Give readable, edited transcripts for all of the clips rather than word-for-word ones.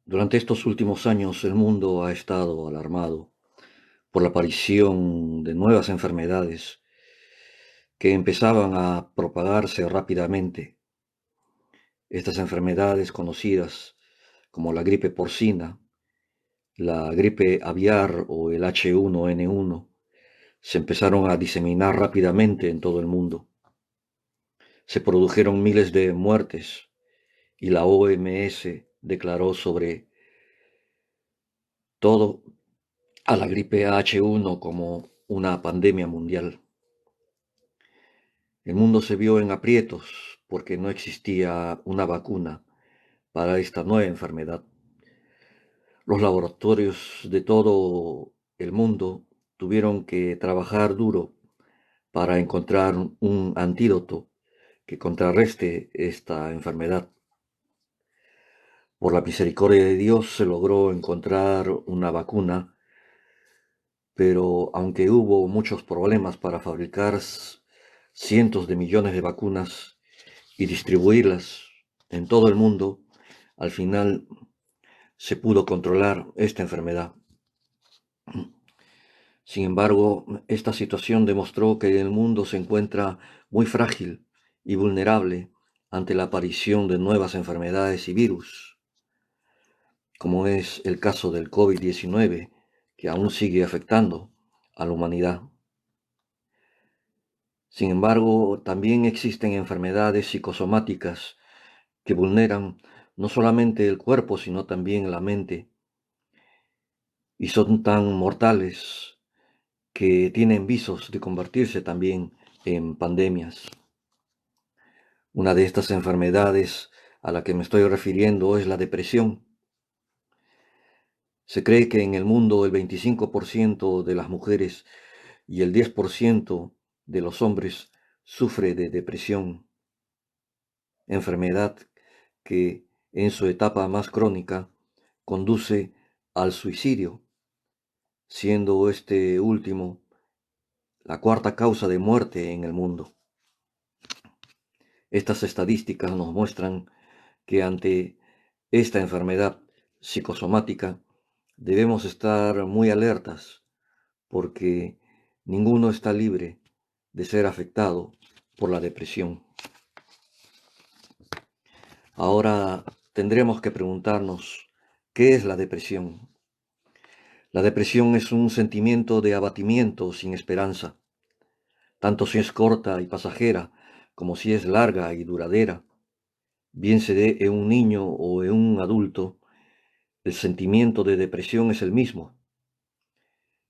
Durante estos últimos años el mundo ha estado alarmado por la aparición de nuevas enfermedades que empezaban a propagarse rápidamente. Estas enfermedades conocidas como la gripe porcina, la gripe aviar o el H1N1 se empezaron a diseminar rápidamente en todo el mundo. Se produjeron miles de muertes y la OMS declaró sobre todo a la gripe H1 como una pandemia mundial. El mundo se vio en aprietos porque no existía una vacuna para esta nueva enfermedad. Los laboratorios de todo el mundo tuvieron que trabajar duro para encontrar un antídoto que contrarreste esta enfermedad. Por la misericordia de Dios se logró encontrar una vacuna, pero aunque hubo muchos problemas para fabricar cientos de millones de vacunas y distribuirlas en todo el mundo, al final se pudo controlar esta enfermedad. Sin embargo, esta situación demostró que el mundo se encuentra muy frágil y vulnerable ante la aparición de nuevas enfermedades y virus, como es el caso del COVID-19, que aún sigue afectando a la humanidad. Sin embargo, también existen enfermedades psicosomáticas que vulneran no solamente el cuerpo, sino también la mente, y son tan mortales que tienen visos de convertirse también en pandemias. Una de estas enfermedades a la que me estoy refiriendo es la depresión. Se cree que en el mundo el 25% de las mujeres y el 10% de los hombres sufre de depresión, enfermedad que en su etapa más crónica conduce al suicidio, siendo este último la cuarta causa de muerte en el mundo. Estas estadísticas nos muestran que ante esta enfermedad psicosomática debemos estar muy alertas porque ninguno está libre de ser afectado por la depresión. Ahora tendremos que preguntarnos, ¿qué es la depresión? La depresión es un sentimiento de abatimiento sin esperanza, tanto si es corta y pasajera como si es larga y duradera. Bien se dé en un niño o en un adulto, el sentimiento de depresión es el mismo.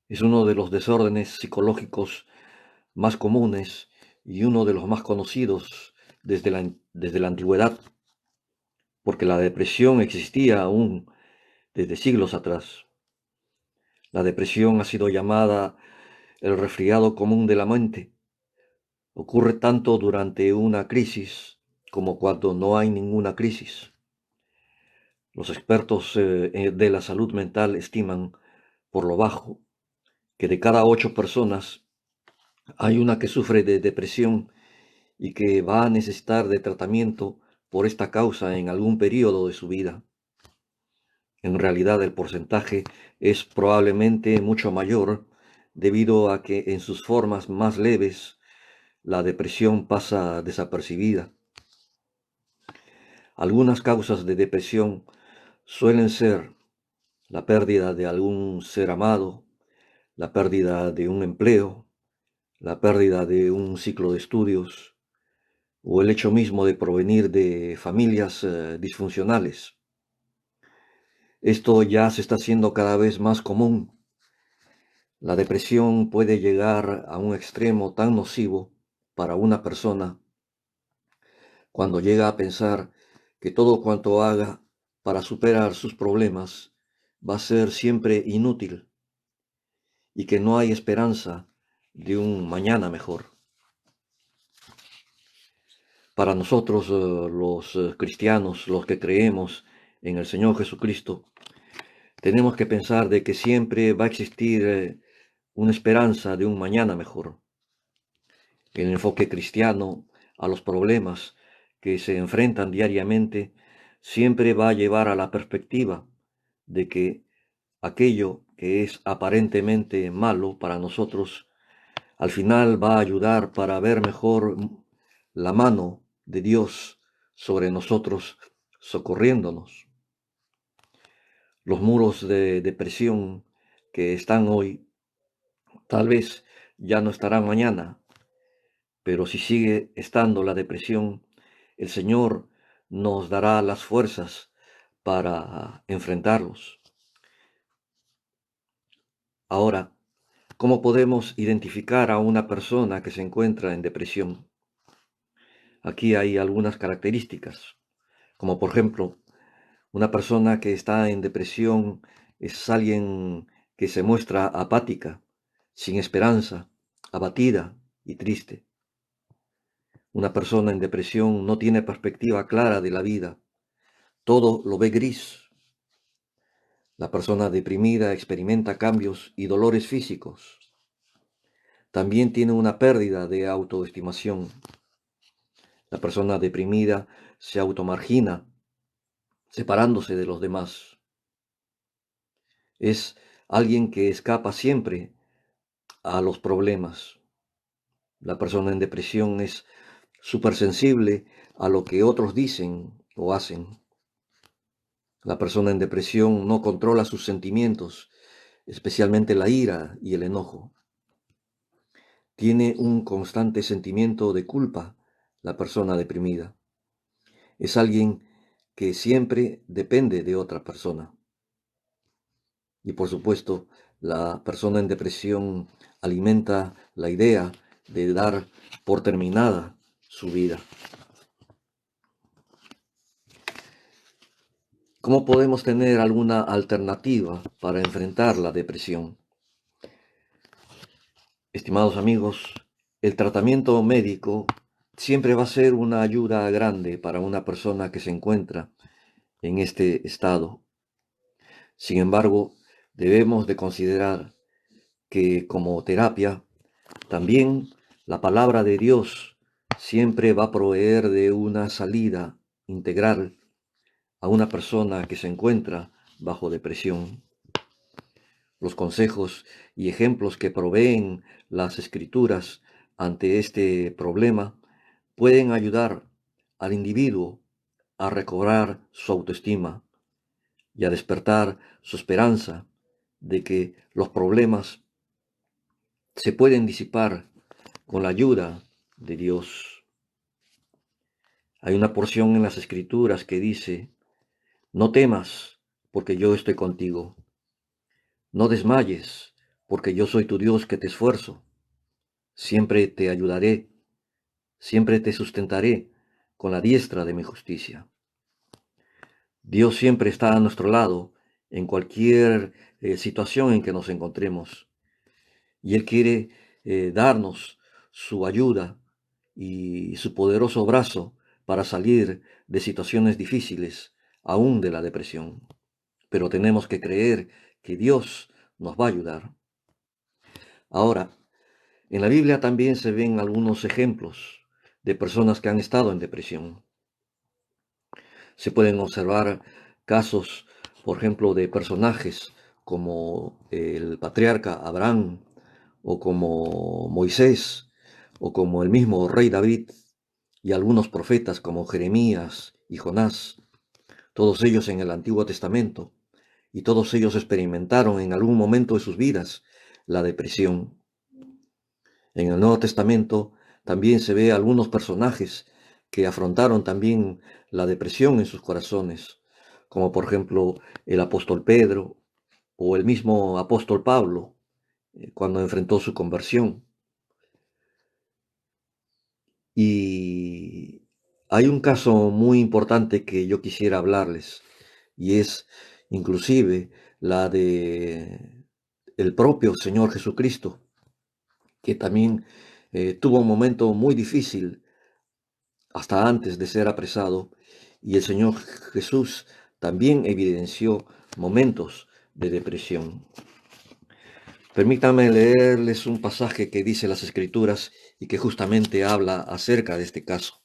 Es uno de los desórdenes psicológicos más comunes y uno de los más conocidos desde la antigüedad, porque la depresión existía aún desde siglos atrás. La depresión ha sido llamada el resfriado común de la mente. Ocurre tanto durante una crisis como cuando no hay ninguna crisis. Los expertos de la salud mental estiman, por lo bajo, que de cada 8 personas hay una que sufre de depresión y que va a necesitar de tratamiento por esta causa en algún periodo de su vida. En realidad el porcentaje es probablemente mucho mayor debido a que en sus formas más leves la depresión pasa desapercibida. Algunas causas de depresión suelen ser la pérdida de algún ser amado, la pérdida de un empleo, la pérdida de un ciclo de estudios o el hecho mismo de provenir de familias disfuncionales. Esto ya se está haciendo cada vez más común. La depresión puede llegar a un extremo tan nocivo para una persona cuando llega a pensar que todo cuanto haga para superar sus problemas va a ser siempre inútil y que no hay esperanza de un mañana mejor. Para nosotros los cristianos, los que creemos en el Señor Jesucristo, tenemos que pensar de que siempre va a existir una esperanza de un mañana mejor. El enfoque cristiano a los problemas que se enfrentan diariamente siempre va a llevar a la perspectiva de que aquello que es aparentemente malo para nosotros, al final va a ayudar para ver mejor la mano de Dios sobre nosotros, socorriéndonos. Los muros de depresión que están hoy, tal vez ya no estarán mañana, pero si sigue estando la depresión, el Señor nos dará las fuerzas para enfrentarlos. Ahora, ¿cómo podemos identificar a una persona que se encuentra en depresión? Aquí hay algunas características, como por ejemplo, una persona que está en depresión es alguien que se muestra apática, sin esperanza, abatida y triste. Una persona en depresión no tiene perspectiva clara de la vida, todo lo ve gris. La persona deprimida experimenta cambios y dolores físicos. También tiene una pérdida de autoestimación. La persona deprimida se automargina, separándose de los demás. Es alguien que escapa siempre a los problemas. La persona en depresión es supersensible a lo que otros dicen o hacen. La persona en depresión no controla sus sentimientos, especialmente la ira y el enojo. Tiene un constante sentimiento de culpa la persona deprimida. Es alguien que siempre depende de otra persona. Y por supuesto, la persona en depresión alimenta la idea de dar por terminada su vida. ¿Cómo podemos tener alguna alternativa para enfrentar la depresión? Estimados amigos, el tratamiento médico siempre va a ser una ayuda grande para una persona que se encuentra en este estado. Sin embargo, debemos de considerar que como terapia, también la palabra de Dios siempre va a proveer de una salida integral a una persona que se encuentra bajo depresión. Los consejos y ejemplos que proveen las escrituras ante este problema pueden ayudar al individuo a recobrar su autoestima y a despertar su esperanza de que los problemas se pueden disipar con la ayuda de Dios. Hay una porción en las escrituras que dice: no temas, porque yo estoy contigo. No desmayes, porque yo soy tu Dios que te esfuerzo. Siempre te ayudaré, siempre te sustentaré con la diestra de mi justicia. Dios siempre está a nuestro lado en cualquier situación en que nos encontremos. Y Él quiere darnos su ayuda y su poderoso brazo para salir de situaciones difíciles, aún de la depresión. Pero tenemos que creer que Dios nos va a ayudar. Ahora, en la Biblia también se ven algunos ejemplos de personas que han estado en depresión. Se pueden observar casos, por ejemplo, de personajes como el patriarca Abraham, o como Moisés, o como el mismo rey David, y algunos profetas como Jeremías y Jonás, todos ellos en el Antiguo Testamento, y todos ellos experimentaron en algún momento de sus vidas la depresión. En el Nuevo Testamento también se ve algunos personajes que afrontaron también la depresión en sus corazones, como por ejemplo el apóstol Pedro o el mismo apóstol Pablo, cuando enfrentó su conversión. Y hay un caso muy importante que yo quisiera hablarles, y es inclusive la de el propio Señor Jesucristo, que también tuvo un momento muy difícil hasta antes de ser apresado, y el Señor Jesús también evidenció momentos de depresión. Permítanme leerles un pasaje que dice las Escrituras y que justamente habla acerca de este caso.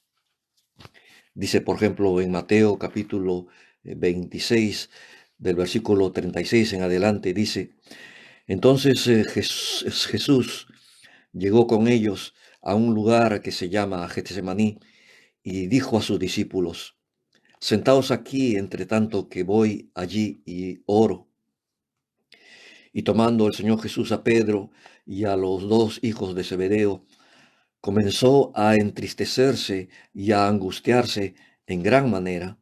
Dice, por ejemplo, en Mateo capítulo 26, del versículo 36 en adelante, dice, entonces Jesús llegó con ellos a un lugar que se llama Getsemaní y dijo a sus discípulos, sentaos aquí entre tanto que voy allí y oro. Y tomando el Señor Jesús a Pedro y a los dos hijos de Zebedeo, comenzó a entristecerse y a angustiarse en gran manera.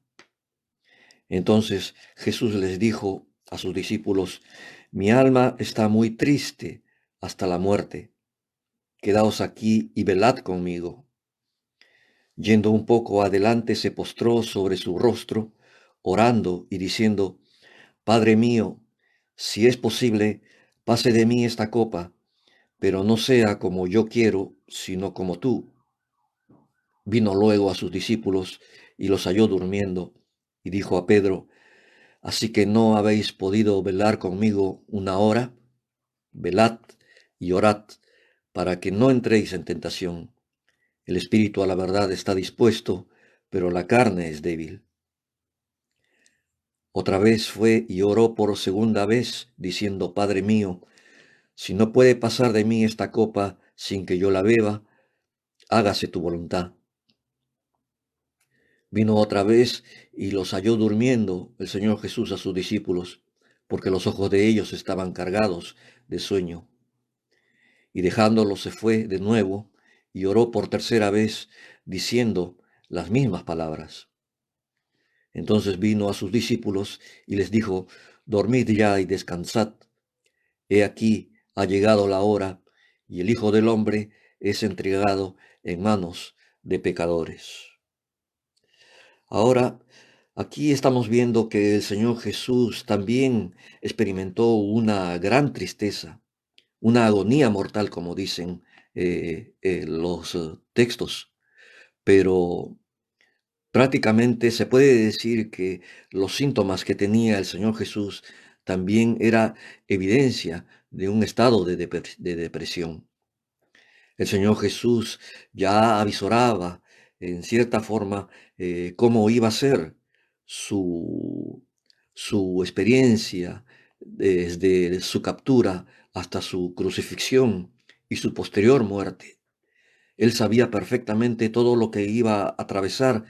Entonces Jesús les dijo a sus discípulos, mi alma está muy triste hasta la muerte. Quedaos aquí y velad conmigo. Yendo un poco adelante, se postró sobre su rostro, orando y diciendo, Padre mío, si es posible, pase de mí esta copa, pero no sea como yo quiero, sino como tú. Vino luego a sus discípulos y los halló durmiendo, y dijo a Pedro, ¿así que no habéis podido velar conmigo una hora? Velad y orad, para que no entréis en tentación. El espíritu a la verdad está dispuesto, pero la carne es débil. Otra vez fue y oró por segunda vez, diciendo, Padre mío, si no puede pasar de mí esta copa sin que yo la beba, hágase tu voluntad. Vino otra vez y los halló durmiendo el Señor Jesús a sus discípulos, porque los ojos de ellos estaban cargados de sueño. Y dejándolos se fue de nuevo y oró por tercera vez, diciendo las mismas palabras. Entonces vino a sus discípulos y les dijo, dormid ya y descansad. He aquí ha llegado la hora, y el Hijo del Hombre es entregado en manos de pecadores. Ahora, aquí estamos viendo que el Señor Jesús también experimentó una gran tristeza, una agonía mortal, como dicen los textos, pero prácticamente se puede decir que los síntomas que tenía el Señor Jesús también era evidencia de un estado de depresión. El Señor Jesús ya avisoraba en cierta forma cómo iba a ser su, su experiencia desde su captura hasta su crucifixión y su posterior muerte. Él sabía perfectamente todo lo que iba a atravesar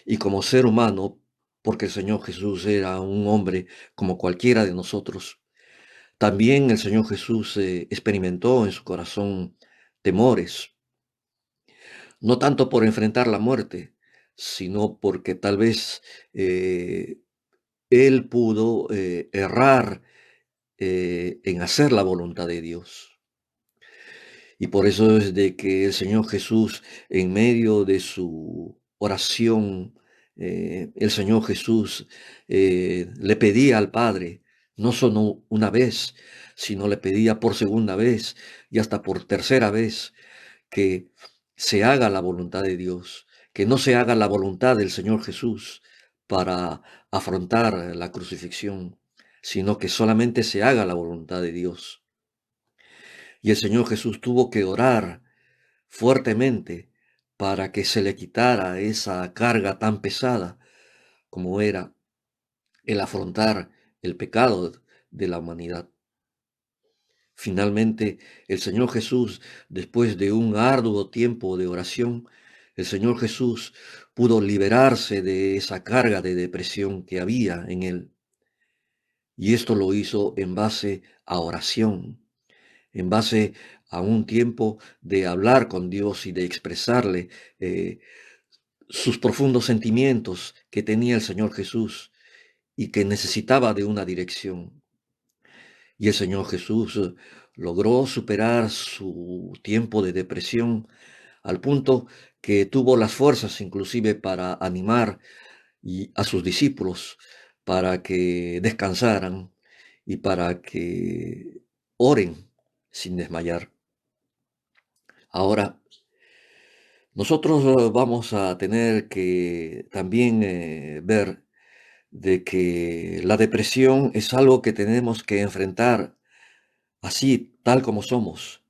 y como ser humano, porque el Señor Jesús era un hombre como cualquiera de nosotros, también el Señor Jesús experimentó en su corazón temores, no tanto por enfrentar la muerte, sino porque tal vez eh, él pudo errar en hacer la voluntad de Dios. Y por eso es de que el Señor Jesús, en medio de su oración, el Señor Jesús le pedía al Padre, no solo una vez, sino le pedía por segunda vez y hasta por tercera vez, que se haga la voluntad de Dios, que no se haga la voluntad del Señor Jesús para afrontar la crucifixión, sino que solamente se haga la voluntad de Dios. Y el Señor Jesús tuvo que orar fuertemente para que se le quitara esa carga tan pesada como era el afrontar el pecado de la humanidad. Finalmente, el Señor Jesús, después de un arduo tiempo de oración, el Señor Jesús pudo liberarse de esa carga de depresión que había en él. Y esto lo hizo en base a oración, en base a un tiempo de hablar con Dios y de expresarle sus profundos sentimientos que tenía el Señor Jesús y que necesitaba de una dirección. Y el Señor Jesús logró superar su tiempo de depresión al punto que tuvo las fuerzas inclusive para animar a sus discípulos para que descansaran y para que oren sin desmayar. Ahora, nosotros vamos a tener que también ver de que la depresión es algo que tenemos que enfrentar así, tal como somos,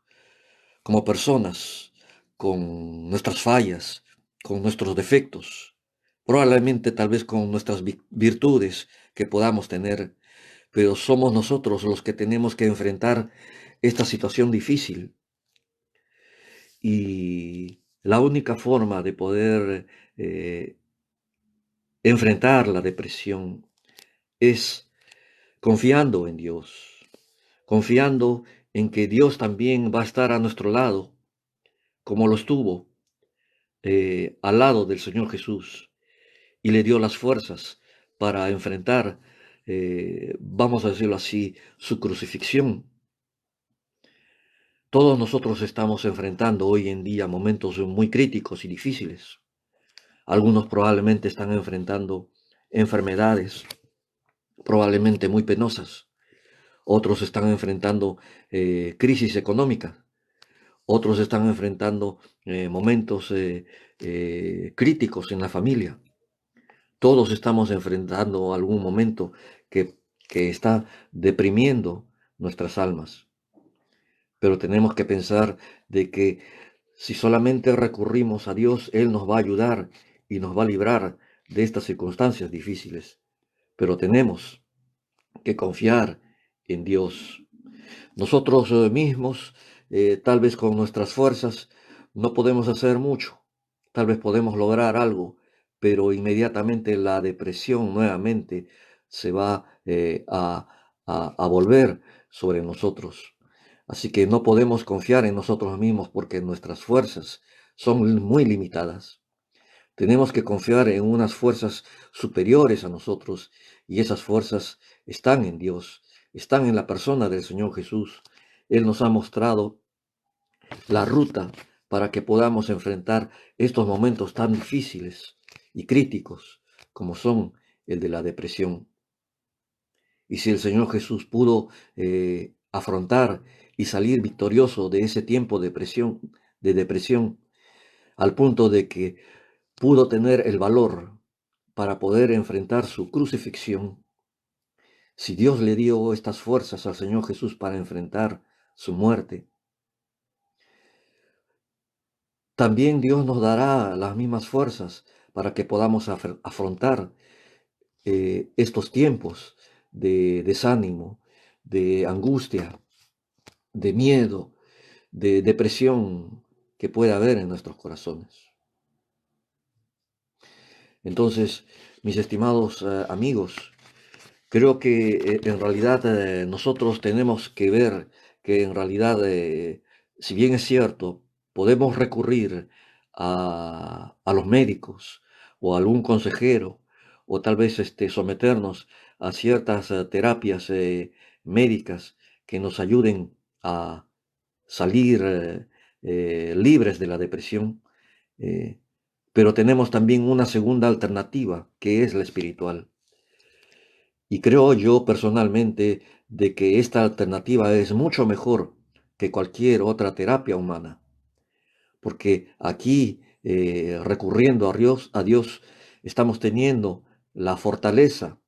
como personas, con nuestras fallas, con nuestros defectos, probablemente tal vez con nuestras virtudes que podamos tener, pero somos nosotros los que tenemos que enfrentar esta situación difícil. Y la única forma de poder enfrentar la depresión es confiando en Dios, confiando en que Dios también va a estar a nuestro lado, como lo estuvo al lado del Señor Jesús, y le dio las fuerzas para enfrentar, vamos a decirlo así, su crucifixión. Todos nosotros estamos enfrentando hoy en día momentos muy críticos y difíciles. Algunos probablemente están enfrentando enfermedades, probablemente muy penosas. Otros están enfrentando crisis económica. Otros están enfrentando momentos críticos en la familia. Todos estamos enfrentando algún momento que está deprimiendo nuestras almas. Pero tenemos que pensar de que si solamente recurrimos a Dios, Él nos va a ayudar y nos va a librar de estas circunstancias difíciles. Pero tenemos que confiar en Dios. Nosotros mismos, tal vez con nuestras fuerzas, no podemos hacer mucho. Tal vez podemos lograr algo, pero inmediatamente la depresión nuevamente se va a volver sobre nosotros. Así que no podemos confiar en nosotros mismos porque nuestras fuerzas son muy limitadas. Tenemos que confiar en unas fuerzas superiores a nosotros y esas fuerzas están en Dios, están en la persona del Señor Jesús. Él nos ha mostrado la ruta para que podamos enfrentar estos momentos tan difíciles y críticos como son el de la depresión. Y si el Señor Jesús pudo afrontar y salir victorioso de ese tiempo de depresión, al punto de que pudo tener el valor para poder enfrentar su crucifixión, si Dios le dio estas fuerzas al Señor Jesús para enfrentar su muerte, también Dios nos dará las mismas fuerzas para que podamos afrontar estos tiempos de desánimo, de angustia, de miedo, de depresión que puede haber en nuestros corazones. Entonces, mis estimados amigos, creo que en realidad nosotros tenemos que ver que en realidad, si bien es cierto, podemos recurrir a los médicos o a algún consejero o tal vez someternos a ciertas terapias médicas que nos ayuden a salir libres de la depresión, eh, pero tenemos también una segunda alternativa que es la espiritual. Y creo yo personalmente de que esta alternativa es mucho mejor que cualquier otra terapia humana, porque aquí recurriendo a Dios estamos teniendo la fortaleza,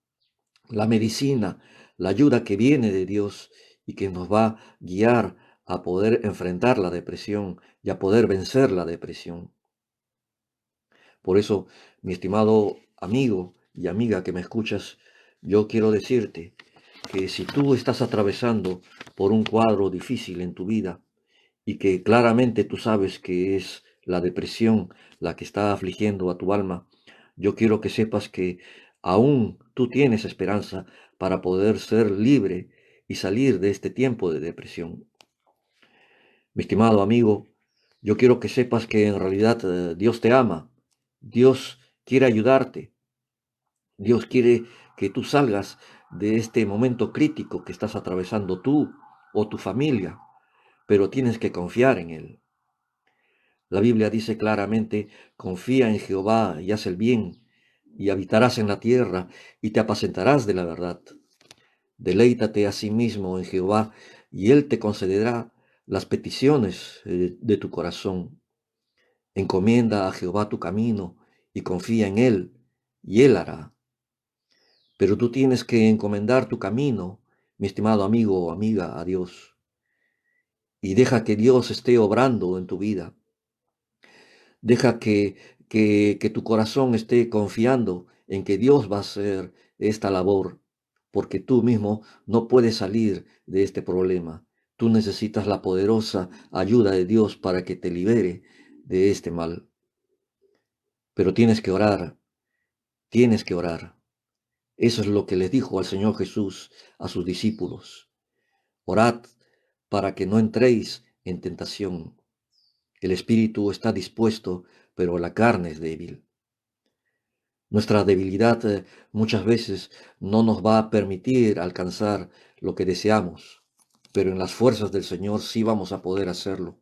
la medicina, la ayuda que viene de Dios y que nos va a guiar a poder enfrentar la depresión y a poder vencer la depresión. Por eso, mi estimado amigo y amiga que me escuchas, yo quiero decirte que si tú estás atravesando por un cuadro difícil en tu vida y que claramente tú sabes que es la depresión la que está afligiendo a tu alma, yo quiero que sepas que aún tú tienes esperanza para poder ser libre y salir de este tiempo de depresión. Mi estimado amigo, yo quiero que sepas que en realidad Dios te ama, Dios quiere ayudarte, Dios quiere que tú salgas de este momento crítico que estás atravesando tú o tu familia, pero tienes que confiar en Él. La Biblia dice claramente, confía en Jehová y haz el bien, y habitarás en la tierra y te apacentarás de la verdad. Deleítate a sí mismo en Jehová, y Él te concederá las peticiones de tu corazón. Encomienda a Jehová tu camino y confía en Él, y Él hará. Pero tú tienes que encomendar tu camino, mi estimado amigo o amiga, a Dios. Y deja que Dios esté obrando en tu vida. Deja que tu corazón esté confiando en que Dios va a hacer esta labor. porque tú mismo no puedes salir de este problema. Tú necesitas la poderosa ayuda de Dios para que te libere de este mal. Pero tienes que orar. Eso es lo que les dijo al Señor Jesús a sus discípulos. Orad para que no entréis en tentación. El espíritu está dispuesto, pero la carne es débil. Nuestra debilidad muchas veces no nos va a permitir alcanzar lo que deseamos, pero en las fuerzas del Señor sí vamos a poder hacerlo.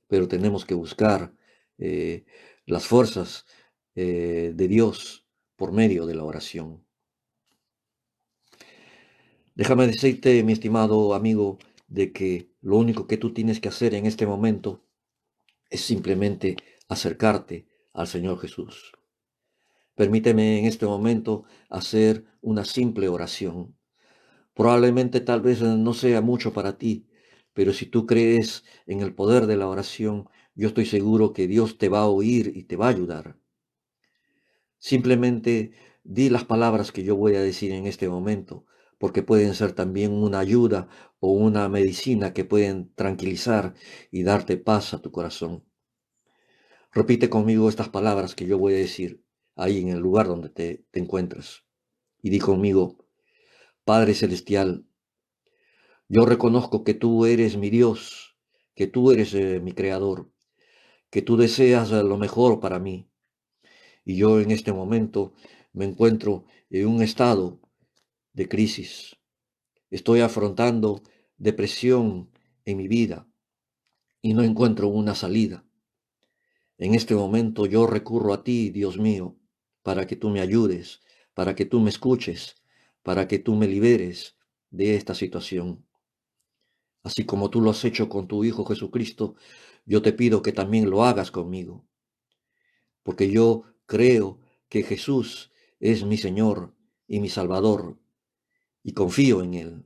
Pero tenemos que buscar eh, las fuerzas de Dios por medio de la oración. Déjame decirte, mi estimado amigo, de que lo único que tú tienes que hacer en este momento es simplemente acercarte al Señor Jesús. Permíteme en este momento hacer una simple oración. Probablemente tal vez no sea mucho para ti, pero si tú crees en el poder de la oración, yo estoy seguro que Dios te va a oír y te va a ayudar. Simplemente di las palabras que yo voy a decir en este momento, porque pueden ser también una ayuda o una medicina que pueden tranquilizar y darte paz a tu corazón. Repite conmigo estas palabras que yo voy a decir ahí en el lugar donde te encuentras. Y di conmigo, Padre Celestial, yo reconozco que tú eres mi Dios, que tú eres mi Creador, que tú deseas lo mejor para mí. Y yo en este momento me encuentro en un estado de crisis. Estoy afrontando depresión en mi vida y no encuentro una salida. En este momento yo recurro a ti, Dios mío, para que tú me ayudes, para que tú me escuches, para que tú me liberes de esta situación. Así como tú lo has hecho con tu Hijo Jesucristo, yo te pido que también lo hagas conmigo, porque yo creo que Jesús es mi Señor y mi Salvador, y confío en Él.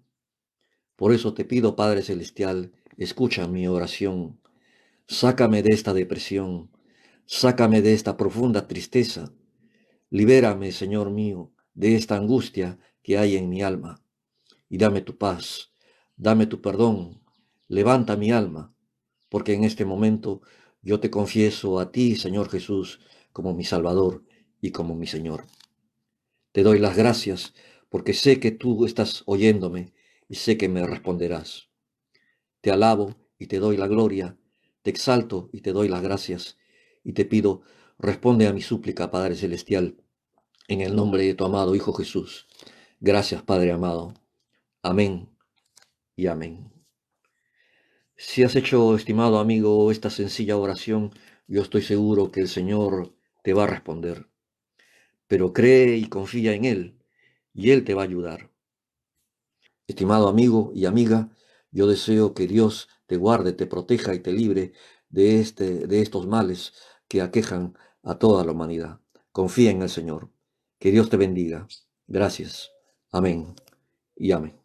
Por eso te pido, Padre Celestial, escucha mi oración. Sácame de esta depresión, sácame de esta profunda tristeza. Libérame, Señor mío, de esta angustia que hay en mi alma. Y dame tu paz, dame tu perdón. Levanta mi alma, porque en este momento yo te confieso a ti, Señor Jesús, como mi Salvador y como mi Señor. Te doy las gracias porque sé que tú estás oyéndome y sé que me responderás. Te alabo y te doy la gloria, te exalto y te doy las gracias, y te pido, responde a mi súplica, Padre Celestial, en el nombre de tu amado Hijo Jesús. Gracias, Padre amado. Amén y amén. Si has hecho, estimado amigo, esta sencilla oración, yo estoy seguro que el Señor te va a responder. Pero cree y confía en Él, y Él te va a ayudar. Estimado amigo y amiga, yo deseo que Dios te guarde, te proteja y te libre de estos males que aquejan a toda la humanidad. Confía en el Señor. Que Dios te bendiga. Gracias. Amén y amén.